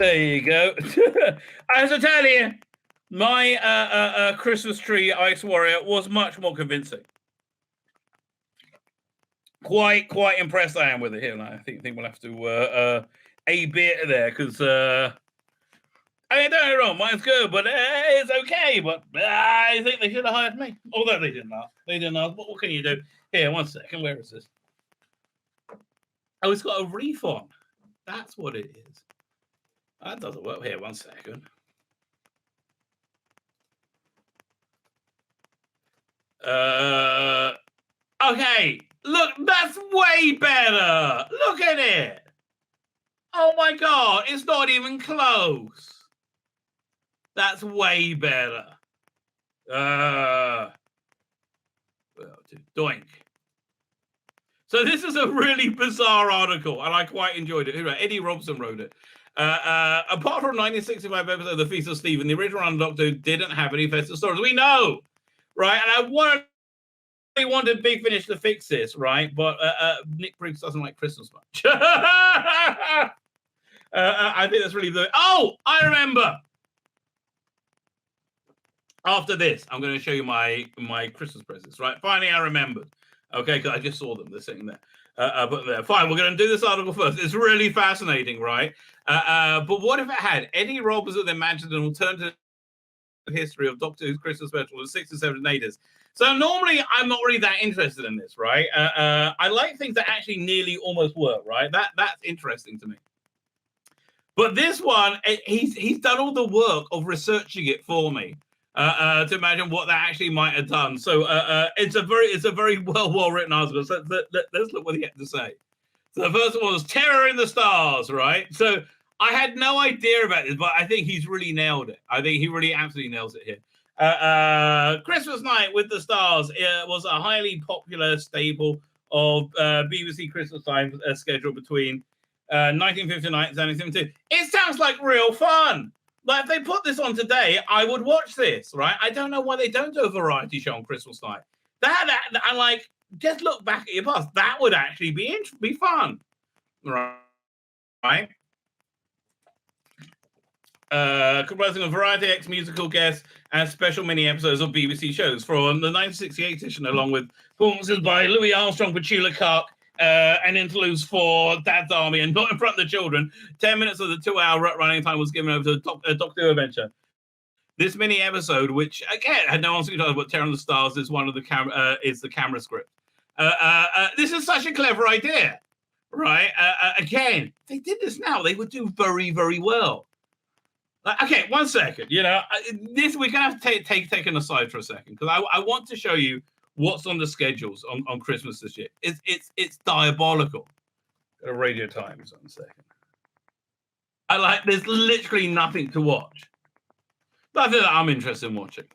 There you go. As I tell you, my Christmas tree ice warrior was much more convincing. Quite impressed I am with it here, and I think we'll have to A-B it there because I mean, don't get me wrong, mine's good, but it's okay. But I think they should have hired me, although they didn't ask. They didn't ask. What can you do? Here, one second. Where is this? Oh, it's got a refund. That's what it is. That doesn't work. Here, one second. Okay. Look, that's way better. Look at it. Oh my God, it's not even close. That's way better. Well, doink. So this is a really bizarre article, and I quite enjoyed it. Who wrote it? Eddie Robson wrote it. Apart from 1965 episode of The Feast of Stephen, the original run Doctor Who didn't have any festive stories. We know, right? And I wanted Big Finish to fix this, right? But Nick Briggs doesn't like Christmas much. I think that's really the... Oh, I remember. After this, I'm going to show you my Christmas presents, right? Finally, I remembered. Okay, because I just saw them. They're sitting there. But there. Fine, we're going to do this article first. It's really fascinating, right? But what if it had Eddie Robson imagined an alternative history of Doctor Who's Christmas special of the 60s, 70s, and 80s? So normally, I'm not really that interested in this, right? I like things that actually nearly almost work, right? That's interesting to me. But this one, he's done all the work of researching it for me. To imagine what that actually might have done. So it's a very well written article. So let's look what he had to say. So the first one was Terror in the Stars, right? So I had no idea about this, but I think he's really nailed it. I think he really absolutely nails it here. Christmas Night with the Stars was a highly popular staple of BBC Christmas time schedule between 1959 and 1972. It sounds like real fun. Like, if they put this on today, I would watch this, right? I don't know why they don't do a variety show on Christmas night. I like, just look back at your past. That would actually be fun, right? Comprising a variety X musical guests and special mini episodes of BBC shows from the 1968 edition, along with performances by Louis Armstrong, Petula Clark, and interludes for Dad's Army and Not in Front of the Children. 10 minutes of the 2-hour running time was given over to Doctor Who Adventure. This mini episode, which again had no answer to, but Terror in the Stars is one of the camera script. This is such a clever idea, right? Again, if they did this now, they would do very, very well. Okay, one second. You know, this we're gonna have to take an aside for a second because I want to show you what's on the schedules on Christmas this year. It's diabolical. Go to Radio Times on a second. There's literally nothing to watch. Nothing that I'm interested in watching.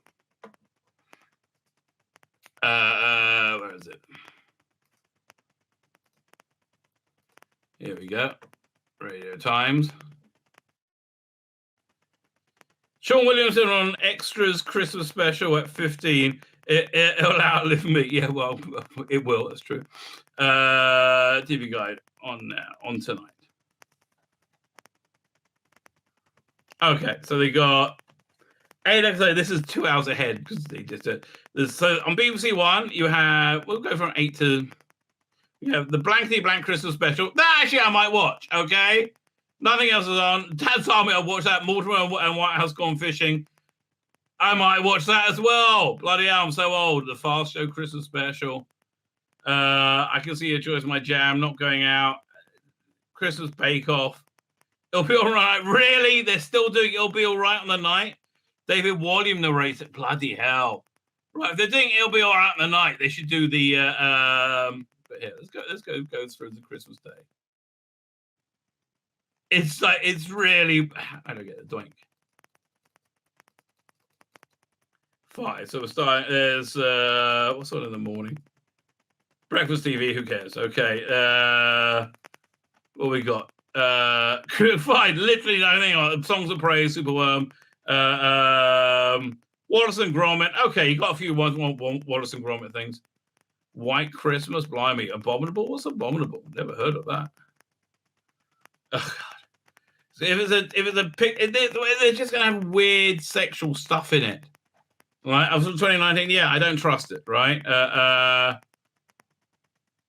Where is it? Here we go. Radio Times. Sean Williamson on Extras Christmas special at 15. It'll outlive me. Yeah, well, it will. That's true. TV Guide on tonight. Okay, so they got 8 episodes. This is 2 hours ahead because they just so on BBC One you have. We'll go from 8 to. You have the Blankety Blank Christmas special. That actually I might watch. Okay, nothing else is on. Dad's Army. I'll watch that. Mortimer and White House Gone Fishing. I might watch that as well. Bloody hell, I'm so old. The Fast Show Christmas special. I Can See Your Choice, My Jam, Not Going Out. Christmas Bake Off. It'll Be All Right. Really? They're still doing It'll Be All Right on the Night? David Walliam narrates it. Bloody hell. Right, if they're doing It'll Be All Right on the Night, they should do the... but here, let's go through the Christmas Day. It's really... I don't get it. Doink. 5. So we're starting. There's what's on in the morning? Breakfast TV. Who cares? Okay. What we got? Fine. Literally nothing on. Songs of Praise. Superworm. Wallace and Gromit. Okay, you got a few Wallace and Gromit things. White Christmas. Blimey. Abominable. What's Abominable? Never heard of that. Oh God. So if it's a pic, they're just gonna have weird sexual stuff in it, right? I was from 2019. Yeah, I don't trust it, right?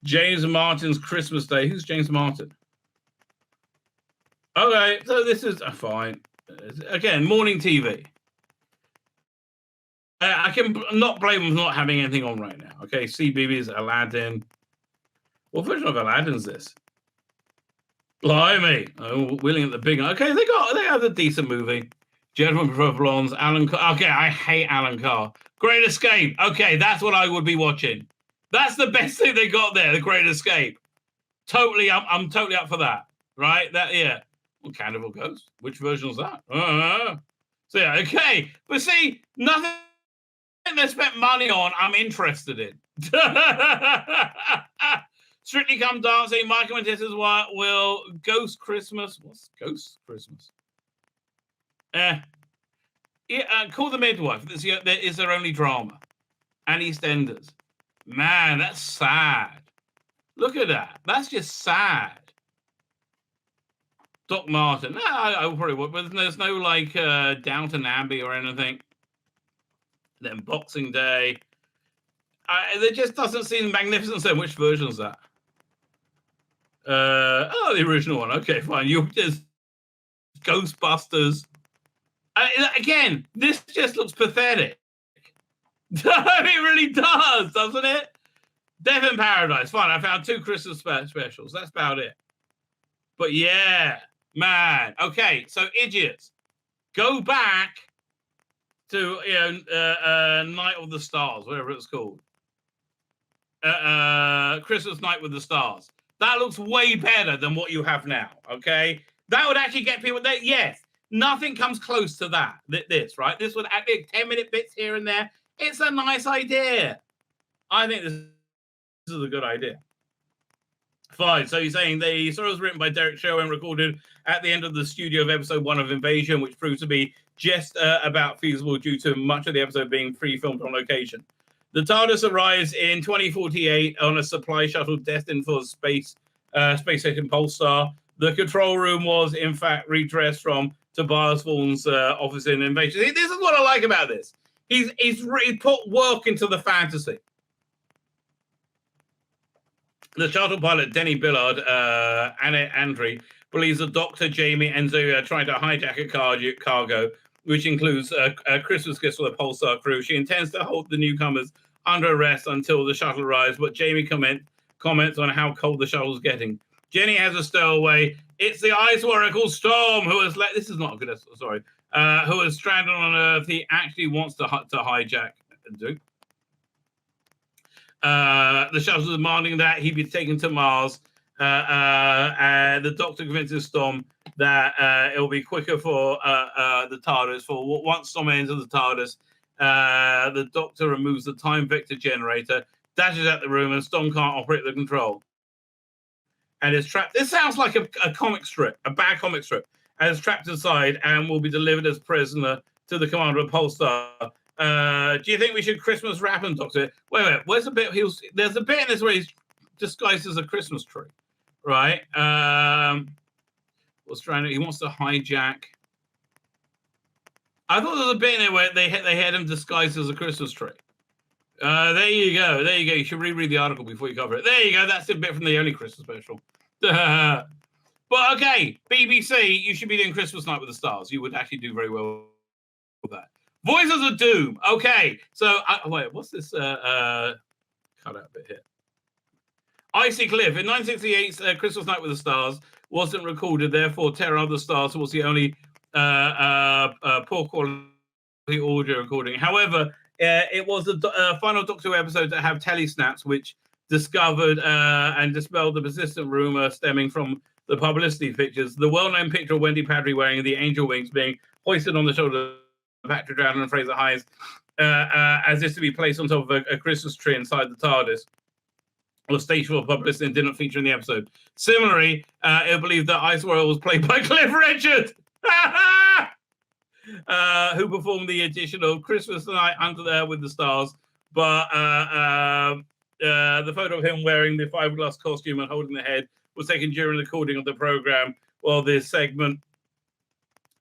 James Martin's Christmas Day. Who's James Martin? Okay, so this is fine. Again, morning TV. I can not blame them for not having anything on right now. Okay, CBeebies, Aladdin. What version of Aladdin's this? Blimey. Oh, Wheeling at the Big. Okay, they have a decent movie. Gentlemen Prefer Blondes, Alan Carr. Okay, I hate Alan Carr. Great Escape. Okay, that's what I would be watching. That's the best thing they got there, The Great Escape. Totally, I'm totally up for that. Right? Yeah. Well, Cannibal Ghost. Which version was that? So yeah, okay. But see, nothing they spent money on, I'm interested in. Strictly Come Dancing, Michael and Tessa's will Ghost Christmas. What's Ghost Christmas? Call the Midwife. There is their only drama. And EastEnders. Man, that's sad. Look at that. That's just sad. Doc Martin. No, I probably would, but there's no like Downton Abbey or anything. Then Boxing Day. There just doesn't seem magnificent. So which version is that? The original one. Okay, fine. There's Ghostbusters. Again, this just looks pathetic. It really does, doesn't it? Death in Paradise. Fine. I found 2 Christmas specials. That's about it. But yeah, man. Okay, so idiots, go back to Night of the Stars, whatever it's called. Christmas Night with the Stars. That looks way better than what you have now. Okay, that would actually get people. Yes, nothing comes close to that. This right. This would add 10-minute bits here and there. It's a nice idea. I think this is a good idea. Fine. So you're saying the story was written by Derek Sherwin and recorded at the end of the studio of episode 1 of Invasion, which proved to be just about feasible due to much of the episode being pre-filmed on location. The TARDIS arrives in 2048 on a supply shuttle destined for space station Polestar. The control room was, in fact, redressed from Tobias Vaughn's office in Invasion. This is what I like about this. He's really put work into the fantasy. The shuttle pilot, Denny Billard, Annette Andre, believes that Dr. Jamie and Zoe are trying to hijack a cargo, which includes a Christmas gift for the Pulsar crew. She intends to hold the newcomers under arrest until the shuttle arrives, but Jamie comments on how cold the shuttle is getting. Jenny has a stowaway. It's the Ice Oracle Storm who has this is not a good, sorry, who is stranded on Earth. He actually wants to hijack. The shuttle is demanding that he be taken to Mars. The Doctor convinces Storm that it will be quicker for the TARDIS. For once Storm enters the TARDIS, the Doctor removes the time vector generator, dashes out the room, and Storm can't operate the control. And is trapped. This sounds like a comic strip, a bad comic strip. And is trapped inside and will be delivered as prisoner to the commander of Polestar. Do you think we should Christmas wrap him, Doctor? Wait. Where's the bit? There's a bit in this where he's disguised as a Christmas tree, right? He wants to hijack. I thought there was a bit in there where they had him disguised as a Christmas tree. There you go. You should reread the article before you cover it. There you go. That's a bit from the only Christmas special. But okay, BBC, you should be doing Christmas Night with the Stars. You would actually do very well with that. Voices of Doom. Okay, so wait, what's this? Cut out a bit here. Icy Cliff. In 1968, Christmas Night with the Stars wasn't recorded. Therefore, Terror of the Stars was the only poor quality audio recording. However, it was the final Doctor Who episode to have telesnaps, which discovered and dispelled the persistent rumor stemming from the publicity pictures. The well-known picture of Wendy Padbury wearing the angel wings being hoisted on the shoulder of actor Drowner and Fraser Hines as if to be placed on top of a Christmas tree inside the TARDIS was staged for publicity and didn't feature in the episode. Similarly, it believed that Ice Royal was played by Cliff Richard, who performed the additional Christmas Night Under There with the Stars. But the photo of him wearing the fiberglass costume and holding the head was taken during the recording of the program. Well, this segment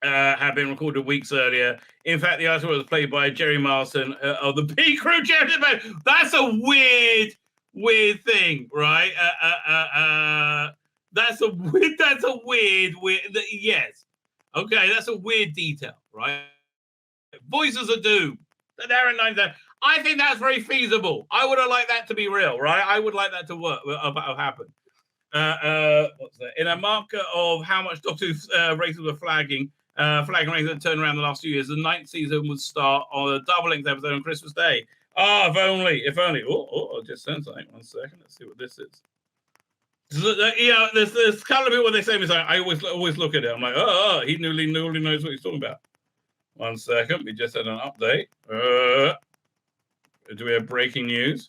had been recorded weeks earlier. In fact, the article was played by Jerry Marston of the P Crew. That's a weird thing, right? That's a weird. Yes. Okay, that's a weird detail, right? Voices of Doom. They're in 90. I think that's very feasible. I would have liked that to be real, right? I would like that to work, happen. What's that? In a marker of how much Doctor Who's ratings were flagging ratings that turned around the last few years, the 9th season would start on a double-length episode on Christmas Day. Oh, if only. Oh, I just sent something. 1 second. Let's see what this is. So, there's a couple of people when they say this, I always look at it. I'm like, he newly knows what he's talking about. 1 second. We just had an update. Do we have breaking news?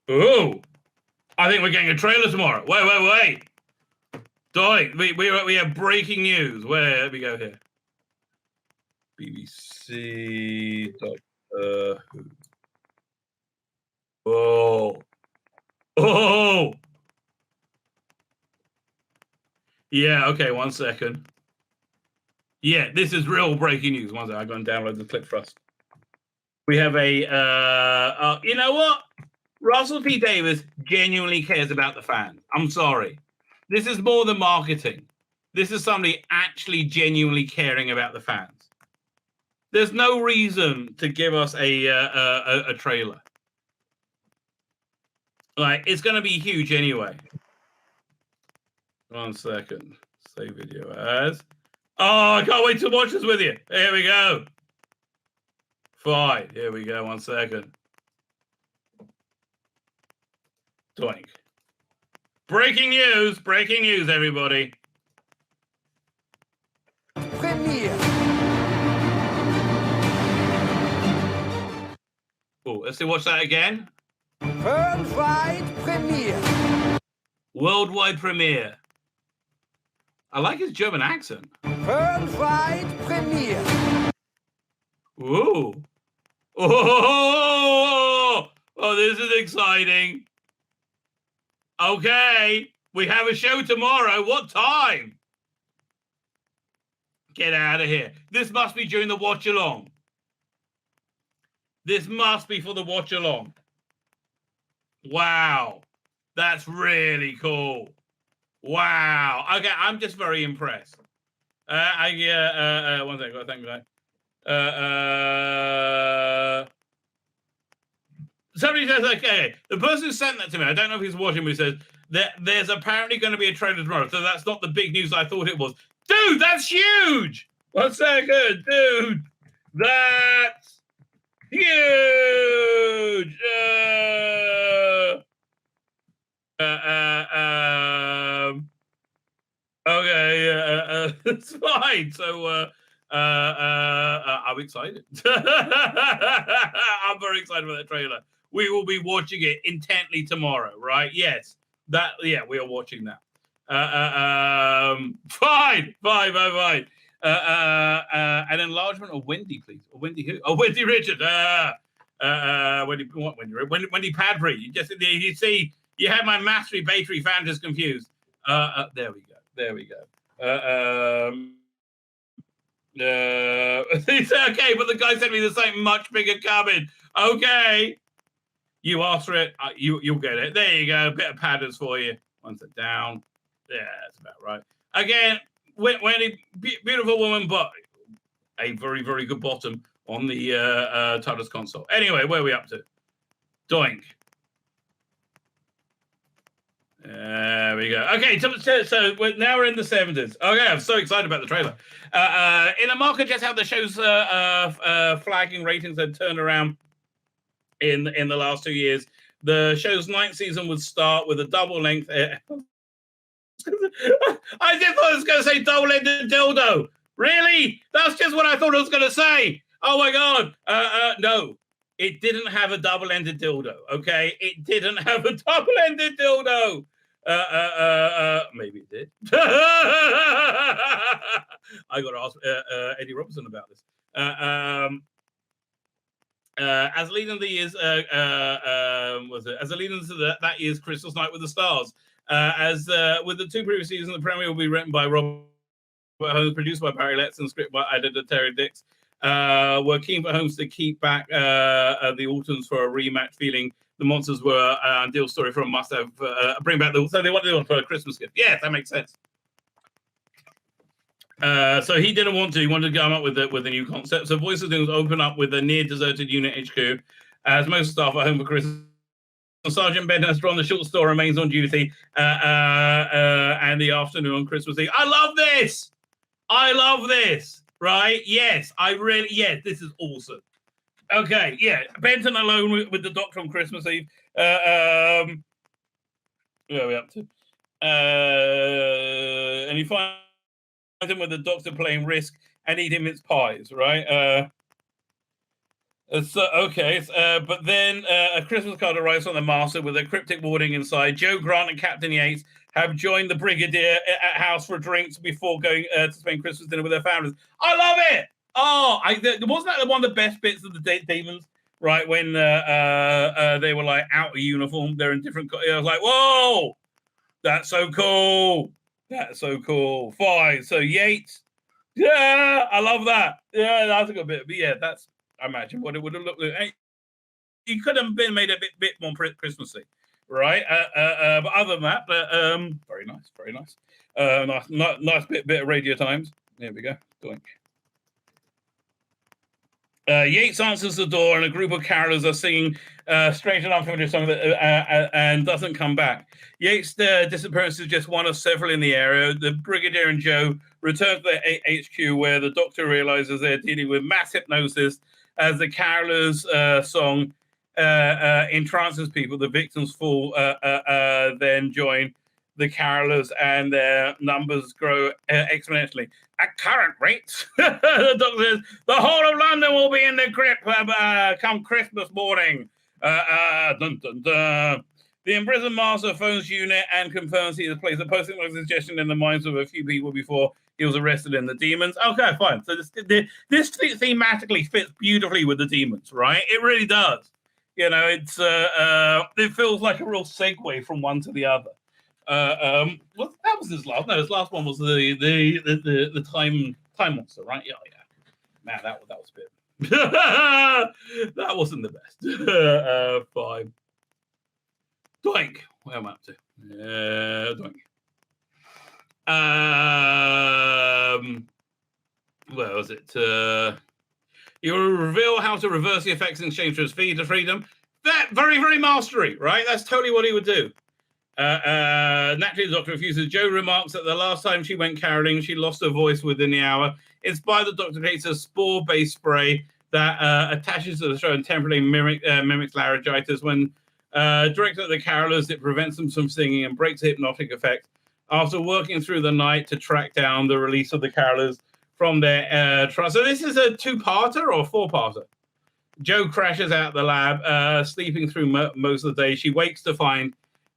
Oh, I think we're getting a trailer tomorrow. Wait. Doink, we have breaking news. Where we go here? BBC. Oh. Yeah. Okay. 1 second. Yeah, this is real breaking news. 1 second. I'm going to download the clip first. We have a. You know what? Russell T Davies genuinely cares about the fans. I'm sorry. This is more than marketing. This is somebody actually genuinely caring about the fans. There's no reason to give us a trailer. Like, it's going to be huge anyway. 1 second. Save video as. Oh, I can't wait to watch this with you. Here we go. Fine. Here we go. 1 second. Doink. Breaking news, everybody. Premiere. Oh, let's see, watch that again. Worldwide premiere. Worldwide premiere. I like his German accent. Worldwide premiere. Ooh. Oh, this is exciting. Okay, we have a show tomorrow. What time? Get out of here. This must be during the watch along. This must be for the watch along. Wow. That's really cool. Wow. Okay, I'm just very impressed. 1 second. Thank you. Somebody says, okay, the person who sent that to me, I don't know if he's watching, but he says that there's apparently going to be a trailer tomorrow. So that's not the big news I thought it was. Dude, that's huge. 1 second, dude. That's huge. Okay, it's fine. So I'm excited. I'm very excited about that trailer. We will be watching it intently tomorrow, right? Yes, we are watching that. Fine. An enlargement of Wendy, please. Or Wendy who? Oh, Wendy Richard. Wendy Padbury. You see, you had my mastery battery fantas confused. There we go. It's okay, but the guy sent me the same much bigger coming. Okay. You asked for it, you'll get it. There you go. A bit of patterns for you. One set down. Yeah, that's about right. Again, Wendy, beautiful woman, but a very, very good bottom on the TARDIS console. Anyway, where are we up to? Doink. There we go. Okay, so now we're in the 70s. Okay, I'm so excited about the trailer. In a market just how the show's flagging ratings had turned around in the last 2 years, the show's 9th season would start with a double length. I just thought I was going to say double-ended dildo. Really? That's just what I thought I was going to say. Oh my God. No, it didn't have a double-ended dildo. Okay, it didn't have a double-ended dildo. Maybe it did. I got to ask Eddie Robinson about this. As leading the years, as a lead into that year's Christmas Night with the Stars, As with the two previous seasons, the premiere will be written by Robert Holmes, produced by Barry Letts, and script by editor Terry Dix. We're keen for Holmes to keep back the Autons for a rematch, feeling the monsters were an ideal story for a must-have. Bring back so they want to do it for a Christmas gift. Yeah, that makes sense. So he didn't want to. He wanted to come up with a new concept. So Voice of Doom open up with a near deserted unit HQ, as most staff are home for Christmas. Sergeant Ben has drawn the short store, remains on duty, and the afternoon on Christmas Eve. I love this. I love this. Right? Yes, this is awesome. Okay, yeah. Benton alone with the Doctor on Christmas Eve. Where are we up to? And you find him with the Doctor playing Risk and eating mince pies, right? But then a Christmas card arrives on the Master with a cryptic warning inside. Joe Grant and Captain Yates have joined the Brigadier at house for drinks before going to spend Christmas dinner with their families. I love it. Oh, wasn't that one of the best bits of the Demons? Right, when they were like out of uniform, they're in different. I was like, whoa, that's so cool. That's so cool. Fine. So Yates, yeah, I love that. Yeah, that's a good bit. But yeah, that's. I imagine what it would have looked like. Hey, he could have been made a bit more Christmassy, right? But other than that, very nice, very nice. Nice bit of Radio Times. There we go. Doink. Yates answers the door, and a group of carolers are singing strange and unfamiliar song and doesn't come back. Yates' disappearance is just one of several in the area. The Brigadier and Joe return to the HQ, where the Doctor realizes they're dealing with mass hypnosis as the carolers' song entrances people. The victims fall, then join the carolers, and their numbers grow exponentially. At current rates, the Doctor says, the whole of London will be in the grip come Christmas morning. Dun, dun, dun. The imprisoned Master phones unit and confirms he has placed a post-hypnotic suggestion in the minds of a few people before he was arrested in the Demons. Okay, fine. So this thematically fits beautifully with the Demons, right? It really does. You know, it's it feels like a real segue from one to the other. That was his last. No, his last one was the time monster, right? Yeah. Man, that was a bit. That wasn't the best. Fine. Doink. Where am I up to? Doink. Where was it? You will reveal how to reverse the effects in exchange for freedom. That very, very mastery, right? That's totally what he would do. Naturally, the Doctor refuses. Joe remarks that the last time she went caroling, she lost her voice within the hour. Inspired, the Doctor creates a spore-based spray that attaches to the show and temporarily mimics laryngitis. When directed at the carolers, it prevents them from singing and breaks the hypnotic effect. After working through the night to track down the release of the carolers from their trust. So this is a two-parter or a four-parter? Joe crashes out the lab, sleeping through most of the day. She wakes to find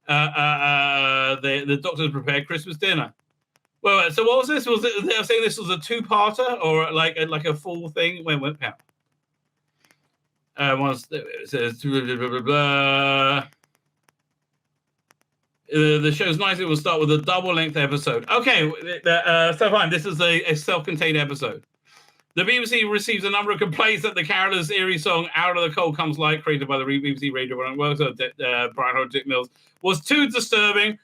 the Doctor's prepared Christmas dinner. Well, so what was this? Was it, they were saying this was a two-parter or like a full thing? When went out? It says blah, blah, blah, blah. The show's nice. It will start with a double-length episode. Okay, so fine. This is a self-contained episode. The BBC receives a number of complaints that the carolers' eerie song "Out of the Cold Comes Light," created by the BBC radio works of Brian Hodge Dick Mills, was too disturbing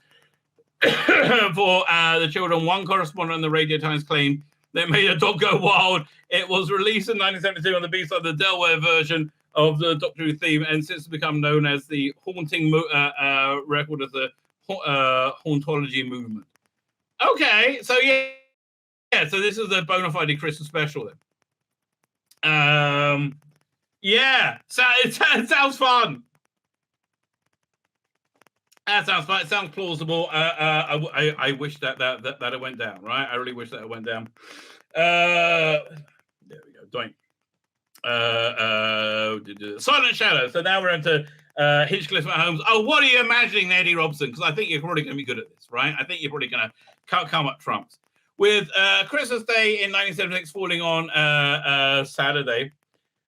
for the children. One correspondent in the Radio Times claimed they made a dog go wild. It was released in 1972 on the B-side, the Delaware version of the Doctor Who theme, and since become known as the haunting record of the hauntology movement. Okay, so yeah, so this is a bona fide Christmas special then. Yeah, so it sounds fun. That sounds fun. It sounds plausible. I wish that it went down. Right, I really wish that it went down. There we go. Doink. Silent Shadow. So now we're into Hinchcliffe at Holmes. Oh, what are you imagining, Eddie Robson? Because I think you're probably going to be good at this, right? I think you're probably going to come up trumps. With Christmas Day in 1976 falling on Saturday,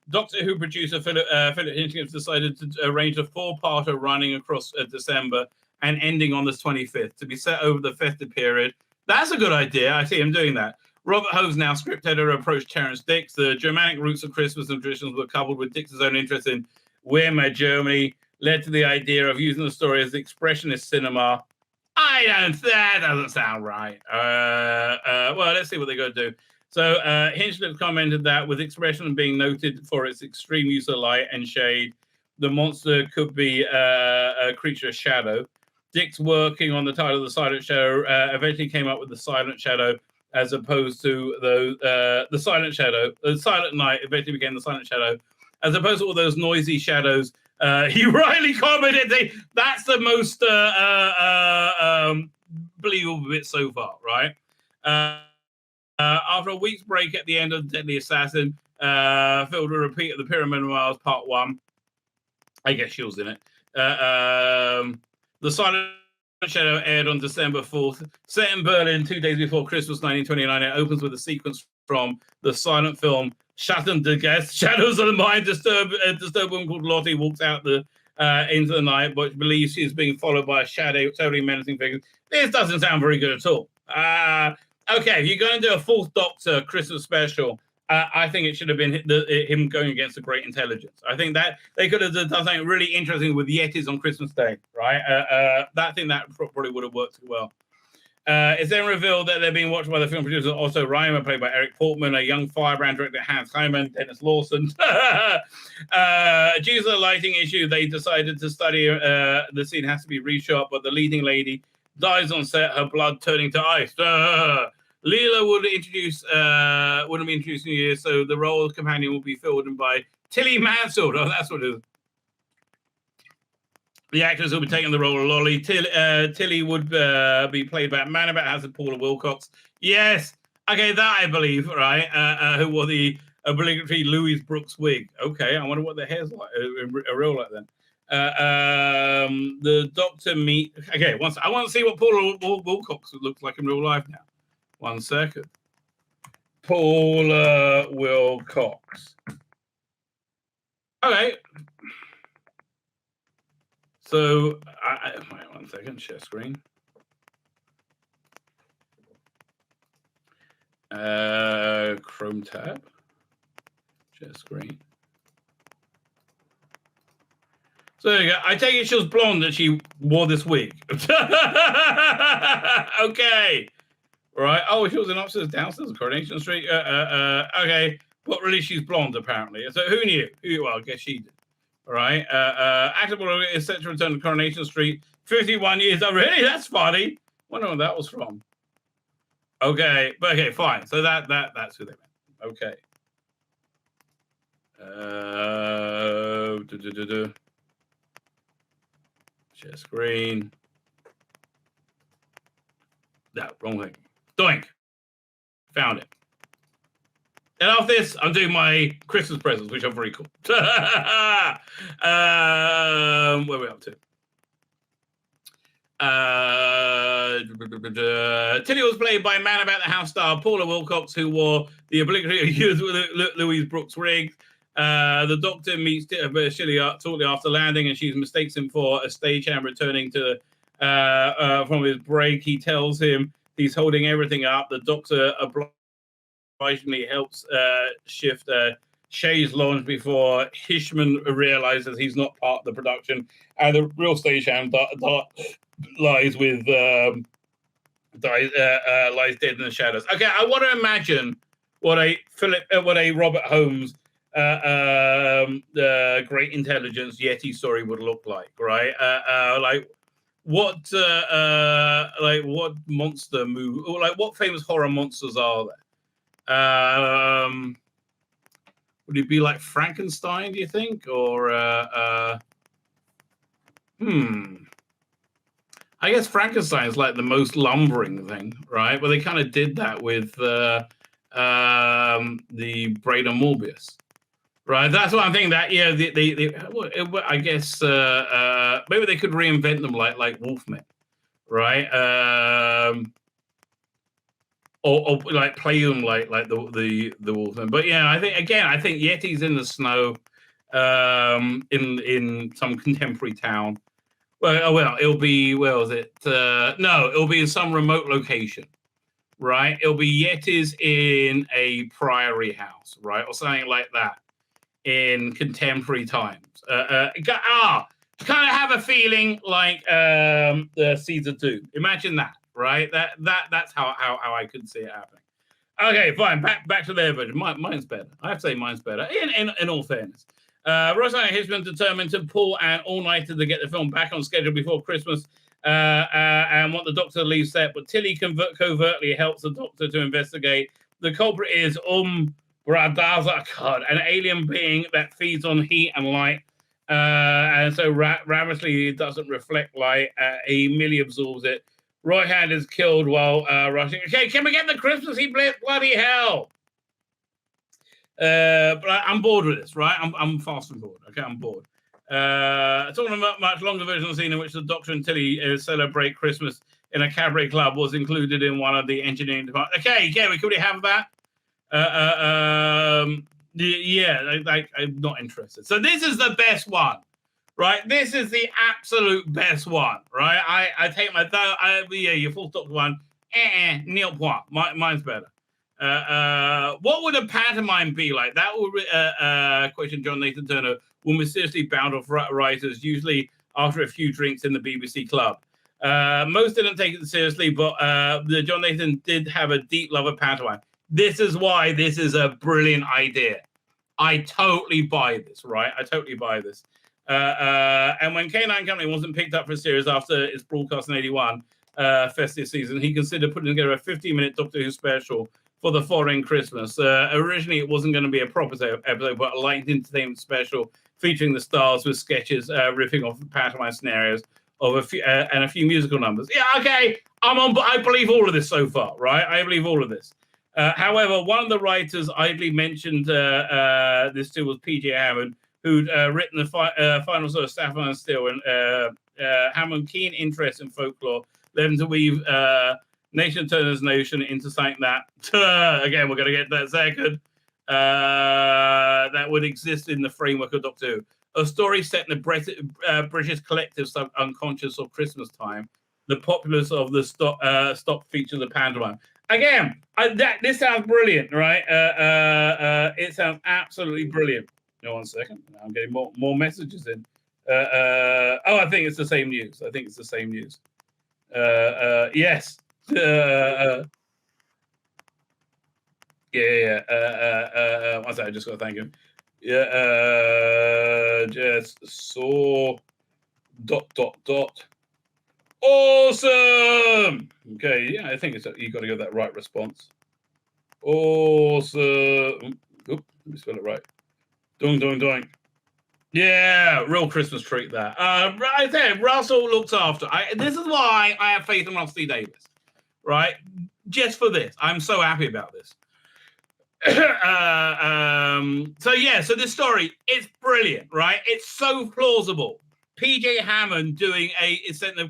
Doctor Who producer Philip Hinchcliffe decided to arrange a four-parter running across December and ending on the 25th to be set over the festive period. That's a good idea. I see him doing that. Robert Hove's now script editor approached Terence Dix. The Germanic roots of Christmas and traditions were coupled with Dix's own interest in Weimar, Germany, led to the idea of using the story as expressionist cinema. That doesn't sound right. Well, let's see what they're going to do. So Hinchliffe commented that with expression being noted for its extreme use of light and shade, the monster could be a creature of shadow. Dix, working on the title of The Silent Shadow, eventually came up with The Silent Shadow as opposed to the Silent Shadow. The Silent Night eventually became The Silent Shadow, as opposed to all those noisy shadows. He rightly commented, that's the most believable bit so far, right? After a week's break at the end of Deadly Assassin, filled with a repeat of the Pyramid of Mars Part 1. I guess she was in it. The Silent Shadow aired on December 4th. Set in Berlin 2 days before Christmas 1929, it opens with a sequence from the silent film Schatten der Gest, Shadows of the Mind. A disturbed woman called Lottie walks out into the night, but believes she is being followed by a totally menacing figure. This doesn't sound very good at all. Okay, if you're going to do a Fourth Doctor Christmas special, I think it should have been him going against the Great Intelligence. I think that they could have done something really interesting with Yetis on Christmas Day, right? I think that probably would have worked well. It's then revealed that they're being watched by the film producer Otto Reimer, played by Eric Portman, a young firebrand director Hans Heimann, Dennis Lawson. Due to the lighting issue, they decided to study the scene has to be reshot, but the leading lady dies on set, her blood turning to ice. Leela wouldn't be introduced New Year, so the role of companion will be filled in by Tilly Mansfield. Oh, that's what it is. The actress will be taking the role of Lolly. Tilly would be played by Manabat, has Paula Wilcox. Yes. Okay, that I believe, right? Who wore the obligatory Louise Brooks wig. Okay, I wonder what the hair's like, a real like then. The Doctor Okay, I want to see what Paula Wilcox looks like in real life now. 1 second. Paula Wilcox. Okay. So, wait 1 second, share screen. Chrome tab. Share screen. So there you go. I take it she was blonde that she wore this wig. Okay. Right. Oh, she was in upstairs, downstairs, Coronation Street. Okay. But really, she's blonde, apparently. So who knew? Well, I guess she did. All right. Actable is set to return to Coronation Street. 51 years. Oh, really? That's funny. Wonder what that was from. Okay. But okay, fine. So that's who they meant. Okay. Share screen. No, wrong thing. Doink. Found it. And after this, I'm doing my Christmas presents, which are very cool. Where are we up to? Tilly was played by Man About the House star Paula Wilcox, who wore the obligatory Louise Brooks rig. The Doctor meets Shelley shortly after landing, and she mistakes him for a stagehand returning from his break. He tells him he's holding everything up. The Doctor obligingly helps shift Shay's launch before Hishman realizes he's not part of the production, and the real stagehand lies lies dead in the shadows. Okay, I want to imagine what a Robert Holmes Great Intelligence Yeti story would look like, right? What monster movie, or like what famous horror monsters are there? Would it be like Frankenstein, do you think? Or I guess Frankenstein is like the most lumbering thing, right? But they kind of did that with the Braid and Morbius. Right, that's what I'm thinking. That I guess maybe they could reinvent them like Wolfmen, right? Or like play them like the Wolfmen. But yeah, I think Yeti's in the snow, in some contemporary town, Well, it'll be, where was it? No, it'll be in some remote location, right? It'll be Yetis in a priory house, right? Or something like that in contemporary times. Kind of have a feeling like the Seeds of Doom. Imagine that, right? That's how I could see it happening. Okay, fine. Back to their version. Mine's better. I have to say mine's better. In all fairness, Roseanne has been determined to pull an all-nighter to get the film back on schedule before Christmas, and want the Doctor to leave set. But Tilly covertly helps the Doctor to investigate. The culprit is Bradaza, God, an alien being that feeds on heat and light, and so ravenously it doesn't reflect light. He merely absorbs it. Royhand is killed while rushing. Okay, can we get the Christmassy blitz? Bloody hell! But I'm bored with this, right? I'm fast and bored. Okay, I'm bored. Talking about much longer version of the scene in which the Doctor and Tilly celebrate Christmas in a cabaret club was included in one of the engineering departments. Okay, could we have that? Yeah, I'm not interested. So this is the best one. Right, this is the absolute best one, right? I take my your full stop one. Nil point. Mine's better. What would a pantomime be like? That would question John Nathan Turner will mysteriously bound off writers, usually after a few drinks in the BBC club. Most didn't take it seriously, but the John Nathan did have a deep love of pantomime. This is why this is a brilliant idea. I totally buy this, right? I totally buy this. And when K9 Company wasn't picked up for a series after its broadcast in 81 festive season, he considered putting together a 15-minute Doctor Who special for the following Christmas. Originally, it wasn't going to be a proper episode, but a light entertainment special featuring the stars with sketches riffing off the pantomime scenarios of a few musical numbers. Yeah, okay, I believe all of this so far, right? I believe all of this. However, one of the writers idly mentioned this too was P.J. Hammond, who'd written the final sort of Sapphire and Steel, and Hammond's keen interest in folklore led him to weave Nathan Turner's notion into something that, again, we're going to get that second, that would exist in the framework of Doctor Who. A story set in the British collective unconscious of Christmas time, the populace of the stock features of pantomime. Again, this sounds brilliant, right? It sounds absolutely brilliant. No, 1 second. I'm getting more messages in. I think it's the same news. Yes. Yeah. 1 second. I just got to thank him. Yeah. Just saw ... Awesome. Okay. Yeah, I think you got to get that right response. Awesome. Oop, let me spell it right. Doing. Yeah, real Christmas treat there. Right there, Russell looks after. This is why I have faith in Russell T Davies, right? Just for this, I'm so happy about this. So this story, it's brilliant, right? It's so plausible. P.J. Hammond doing it's set in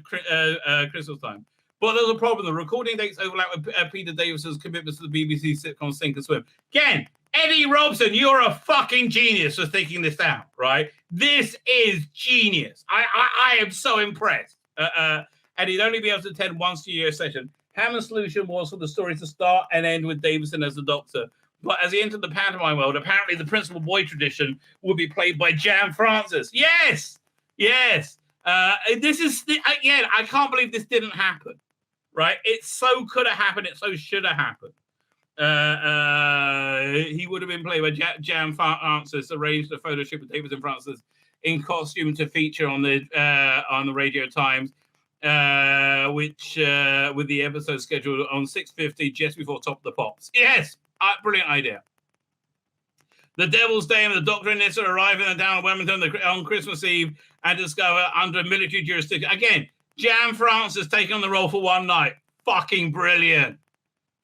Christmas time. But there's a problem. The recording dates overlap with Peter Davis's commitments to the BBC sitcom Sink and Swim. Again, Eddie Robson, you're a fucking genius for thinking this out, right? This is genius. I am so impressed. And he'd only be able to attend one studio session. Hammond's solution was for the story to start and end with Davison as the Doctor. But as he entered the pantomime world, apparently the Principal Boy tradition would be played by Jan Francis. Yes. This is, again, I can't believe this didn't happen, right? It so could have happened. It so should have happened. He would have been played by Jan Francis, arranged a photo shoot with Davison Francis in costume to feature on the Radio Times, which with the episode scheduled on 6:50 just before Top of the Pops. Yes, brilliant idea. The Devil's Day and the Doctor and Nissa arrive in the town of Wilmington on Christmas Eve and discover under military jurisdiction. Again, Jan Francis taking on the role for one night. Fucking brilliant.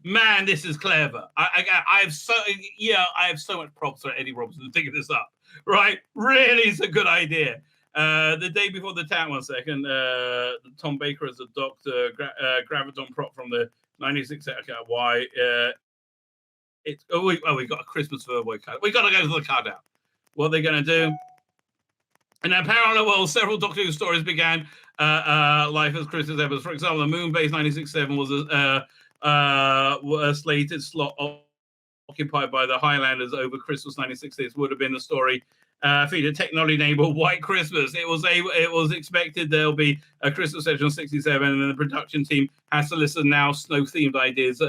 Man, this is clever. I have so much props for Eddie Robson to figure this up. Right? Really, it's a good idea. The day before the town, 1 second, Tom Baker as the Doctor, Graviton prop from the 96. Okay, why? We got a Christmas Verboy card. We got to go to the card out. What are they going to do? In a parallel world, several Doctor Who stories began life as Christmas episodes. For example, the Moon Base 967 was a slated slot occupied by the Highlanders over Christmas 1966. Would have been the story featured technology named White Christmas. It was expected there'll be a Christmas session on 67, and then the production team has to listen now snow-themed ideas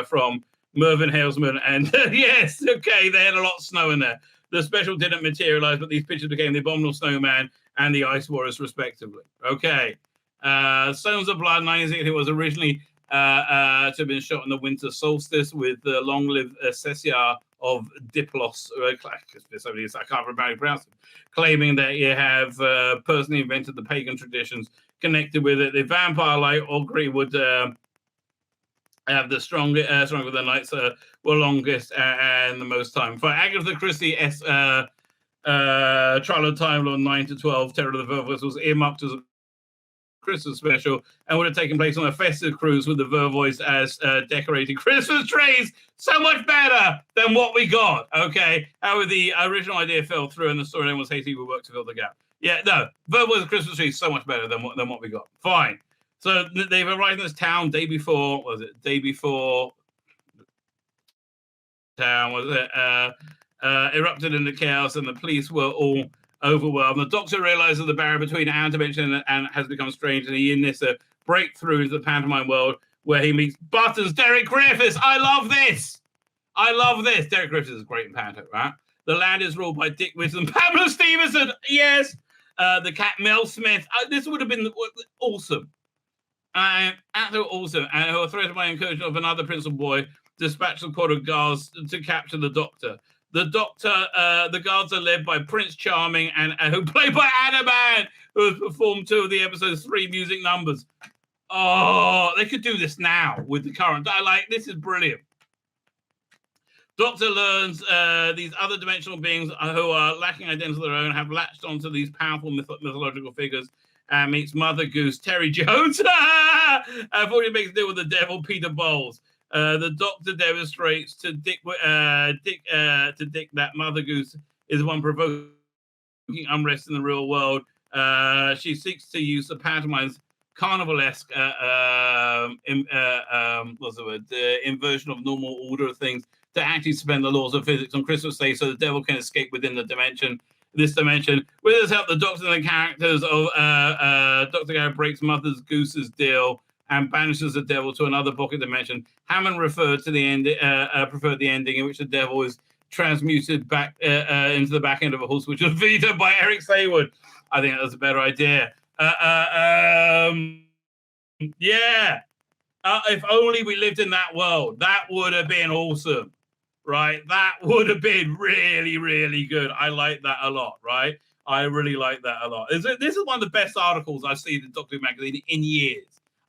from Mervyn Halesman. And yes, okay, they had a lot of snow in there. The special didn't materialize, but these pictures became the Abominable Snowman and the Ice Warriors, respectively. Okay. Stones of Blood 1960 was originally to have been shot in the winter solstice with the long-lived Cessia of Diplos, I can't remember how to pronounce it, claiming that he have personally invented the pagan traditions connected with it. The vampire light augury would have the stronger the nights were longest and the most time. For Agatha Christie Trial of Time Lord 9 to 12, Terror of the Vervoice was earmarked as a Christmas special and would have taken place on a festive cruise with the Vervoice as decorated Christmas trees. So much better than what we got. Okay, however, the original idea fell through and the storyline was hasty. We worked to fill the gap. Yeah, no, Vervoice Christmas trees so much better than what we got. Fine. So they've arrived in this town day before town erupted into chaos, and the police were all overwhelmed. The Doctor realizes the barrier between our dimension and has become strange, and he in this breakthrough into the pantomime world where he meets Buttons, Derek Griffiths. I love this. Derek Griffiths is great in panto, right? The land is ruled by Dick Whitson, Pamela Stevenson. Yes. The cat Mel Smith. This would have been awesome. Absolutely awesome. And who are threatened by incursion of another principal boy, dispatch the squad of guards to capture the Doctor. The guards are led by Prince Charming and who played by Adaman, who has performed 2 of the episode's 3 music numbers. Oh, they could do this now with the current. This is brilliant. Doctor learns these other dimensional beings who are lacking identity of their own have latched onto these powerful mythological figures and meets Mother Goose, Terry Jones. Before he makes a deal with the devil, Peter Bowles. The Doctor demonstrates to Dick that Mother Goose is the one provoking unrest in the real world. She seeks to use the pantomime's carnivalesque inversion of normal order of things to actually suspend the laws of physics on Christmas Day so the devil can escape within this dimension. With his help, the Doctor and the characters of Dr. Garrett breaks Mother Goose's deal and banishes the devil to another pocket dimension. Hammond preferred the ending in which the devil is transmuted back into the back end of a horse, which was vetoed by Eric Saywood. I think that was a better idea. If only we lived in that world. That would have been awesome, right? That would have been really, really good. I like that a lot, right? I really like that a lot. This is one of the best articles I've seen in Doctor Who magazine in years.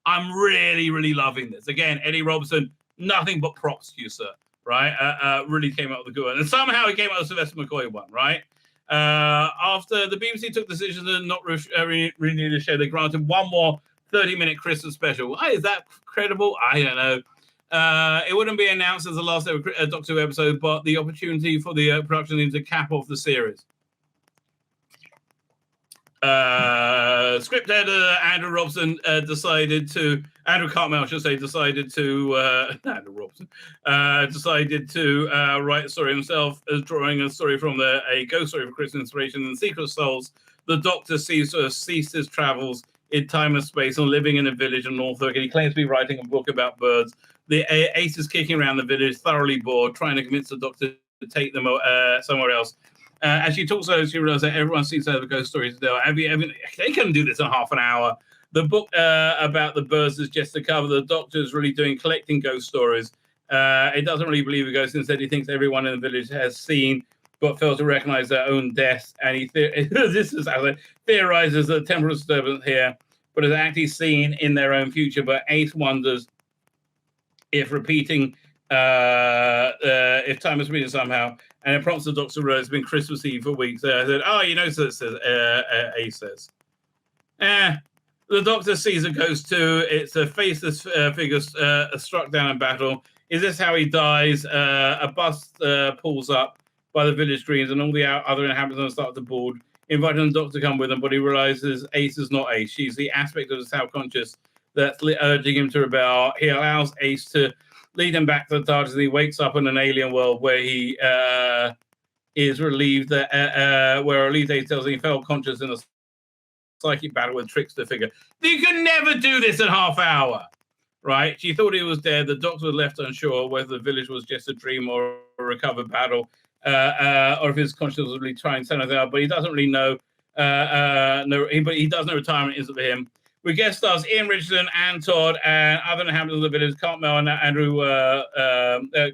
I'm really, really loving this. Again, Eddie Robson, nothing but props to you, sir, right? Really came out with a good one. And somehow he came out with Sylvester McCoy one, right? After the BBC took decisions to not renew the show, they granted one more 30-minute Christmas special. Is that credible? I don't know. It wouldn't be announced as the last ever Doctor Who episode, but the opportunity for the production team to cap off the series. Script editor Andrew Robson Andrew Cartmel, I should say, decided to write the story himself, as drawing a story from a ghost story for Christmas inspiration in Secret Souls. The Doctor seems to have ceased his travels in time and space and living in a village in Norfolk, and he claims to be writing a book about birds. The ace is kicking around the village, thoroughly bored, trying to convince the Doctor to take them somewhere else. As she talks over, she realizes that everyone seems to have a ghost story to tell. They can do this in half an hour. The book about the birds is just a cover. The Doctor is really collecting ghost stories. It doesn't really believe a ghost. Instead, he thinks everyone in the village has seen but failed to recognize their own death. And he theorizes that temporal disturbance here, but is actually seen in their own future. But Ace wonders if if time is repeated somehow, and it prompts the Doctor to realize it's been Christmas Eve for weeks. I said, so Ace says. The Doctor sees a ghost too. It's a faceless figure struck down in battle. Is this how he dies? A bus pulls up by the village greens, and all the other inhabitants start to board. inviting the doctor to come with him, but he realizes Ace is not Ace. She's the aspect of the self-conscious that's urging him to rebel. He allows Ace to lead him back to the TARDIS, and he wakes up in an alien world where he is relieved that where relieved Ace tells him he felt conscious in a psychic battle with Trickster figure. You can never do this in half hour, right? She thought he was dead. The doctor was left unsure whether the village was just a dream or a recovered battle, or if his conscience was really trying to send anything out. But he doesn't really know. But he does know retirement isn't for him. We guest stars Ian Richardson and Todd, and other inhabitants of the village, Cartmel and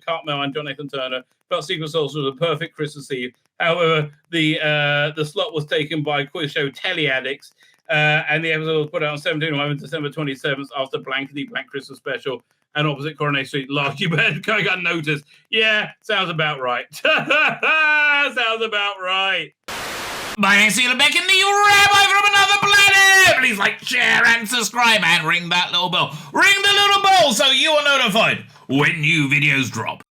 Cartmel and Jonathan Turner. Felt Secret Sauce was a perfect Christmas Eve. However, the slot was taken by quiz show Telly Addicts, and the episode was put out on 17 November, December 27th after Blankety Blank Christmas Special and opposite Coronation Street. Large, you better go got noticed. Yeah, sounds about right. Sounds about right. My name's Tzvi Lebetkin, the Rabbi from another planet! Please like, share, and subscribe, and ring that little bell. Ring the little bell so you are notified when new videos drop.